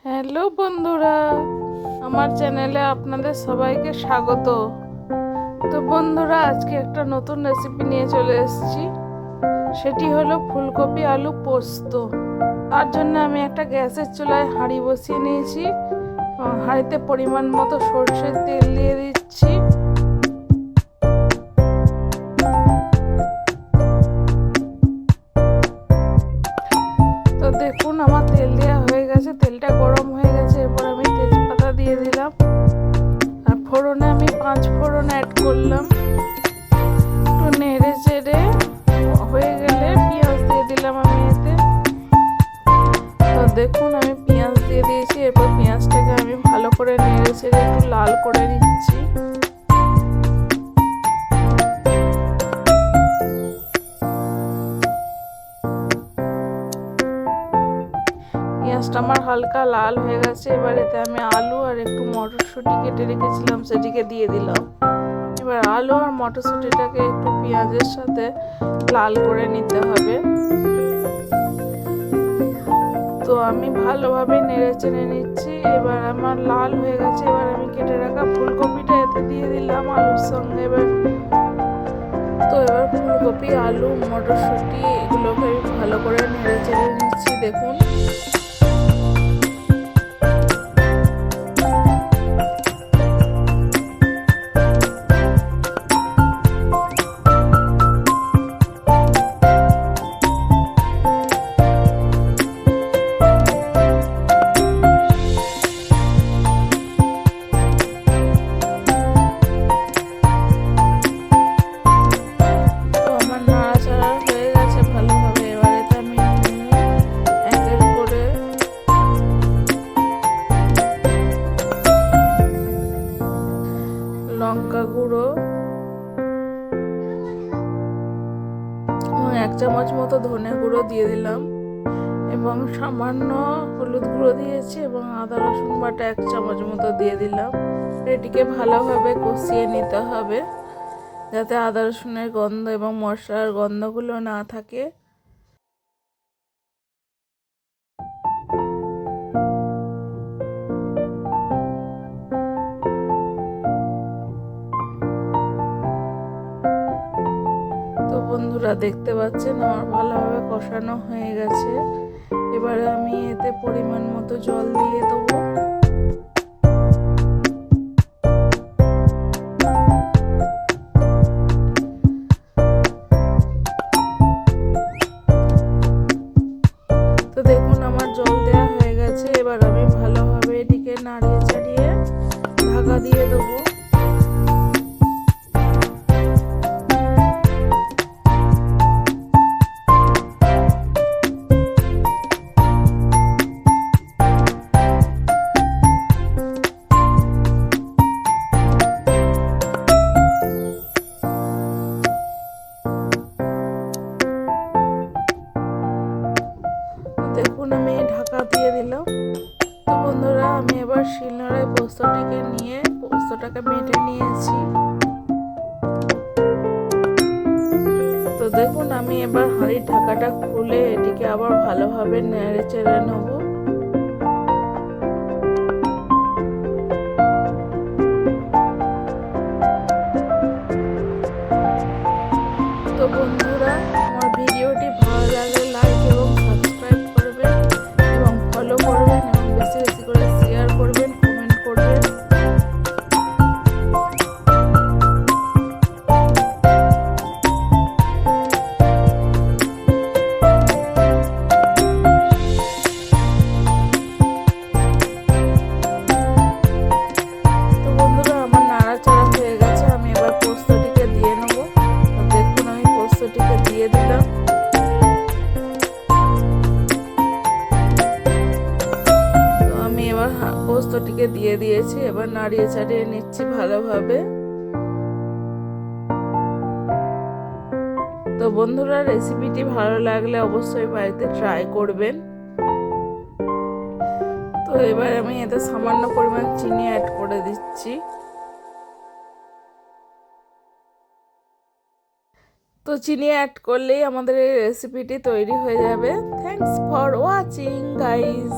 Hello বন্ধুরা, আমার চ্যানেলে আপনাদের সবাইকে স্বাগত। তো বন্ধুরা, আজকে একটা নতুন রেসিপি নিয়ে চলে এসেছি। সেটি হলো ফুলকপি আলু পোস্ত। তার জন্য আমি একটা গ্যাসের চুলায় হাঁড়ি বসিয়ে নিয়েছি এবং হাঁড়িতে পরিমাণ মতো সরষের তেল দিয়ে দিচ্ছি। তো দেখুন, আমার তেল দেওয়া হয়ে গেছে, তেলটা গরম হয়ে গেছে। এরপর আমি তেজপাতা দিয়ে দিলাম আর ফোড়নে আমি 5 ফোড়ন অ্যাড করলাম। একটু নেড়ে চেড়ে হয়ে গেলে পেঁয়াজ দিয়ে দিলাম আমি এতে। তো দেখুন, আমি পেঁয়াজ দিয়ে দিয়েছি। এরপর পেঁয়াজটাকে আমি ভালো করে নেড়ে চেড়ে একটু লাল করে নিচ্ছি। পেঁয়াজটা আমার হালকা লাল হয়ে গেছে। এবার এতে আমি আলু আর একটু মটরশুঁটি কেটে রেখেছিলাম, সেটিকে দিয়ে দিলাম। এবার আলু আর মটরশুঁটিটাকে একটু পেঁয়াজের সাথে লাল করে নিতে হবে। তো আমি ভালোভাবে নেড়ে চেড়ে নিচ্ছি। এবার আমার লাল হয়ে গেছে। এবার আমি কেটে রাখা ফুলকপিটা এতে দিয়ে দিলাম আলুর সঙ্গে। এবার ফুলকপি, আলু, মটরশুঁটি এগুলোকে আমি ভালো করে নেড়ে চেড়ে নিচ্ছি। দেখুন, লঙ্কা গুঁড়ো এবং 1 চামচ মতো ধনে গুঁড়ো দিয়ে দিলাম এবং সামান্য হলুদ গুঁড়ো দিয়েছি এবং আদা রসুন বাটা 1 চামচ মতো দিয়ে দিলাম। এটিকে ভালোভাবে কষিয়ে নিতে হবে যাতে আদা রসুনের গন্ধ এবং মশলার গন্ধগুলো না থাকে। তো বন্ধুরা, দেখতে পাচ্ছেন আমার ভালোভাবে কষানো হয়ে গেছে। এবারে আমি এতে পরিমাণ মতো জল দিয়ে দেবো। তো দেখুন, আমার জল দেওয়া হয়ে গেছে। এবার আমি ভালোভাবে এটিকে নাড়িয়ে চাড়িয়ে ঢাকা দিয়ে দেবো। দেখুন, আমি ঢাকা দিয়ে দিলাম। তো বন্ধুরা, আমি এবার শিলনোড়ায় পোস্তটাকে নিয়ে পোস্তটাকে বেটে নিয়েছি। তো দেখুন, আমি এবার হাঁড়ির ঢাকাটা খুলে এটিকে আবার ভালোভাবে নেড়ে চেড়ে নেব। তো বন্ধুরা, আমার ভিডিওটি ভালো লাগলে লাইক এবং সাবস্ক্রাইব করবেন এবং ফলো করবেন এবং বেশি বেশি করে শেয়ার করবেন, কমেন্ট করবেন। তো বন্ধুরা, আমার নাড়াচাড়া হয়ে গেছে। আমি এবার পোস্তটিকে দিয়ে নেব। দেখুন, আমি পোস্তটিকে দিয়ে দিলাম। তো আমি এবার পোস্তটিকে দিয়ে দিয়েছি। এবার নাড়িয়ে চাড়িয়ে নিচ্ছি ভালোভাবে। তো বন্ধুরা, রেসিপিটি ভালো লাগলে অবশ্যই বাড়িতে ট্রাই করবেন। তো এবার আমি এতে সামান্য পরিমাণ চিনি অ্যাড করে দিচ্ছি। তো চিনি অ্যাড করলেই আমাদের এই রেসিপিটি তৈরি হয়ে যাবে। Thanks for watching guys.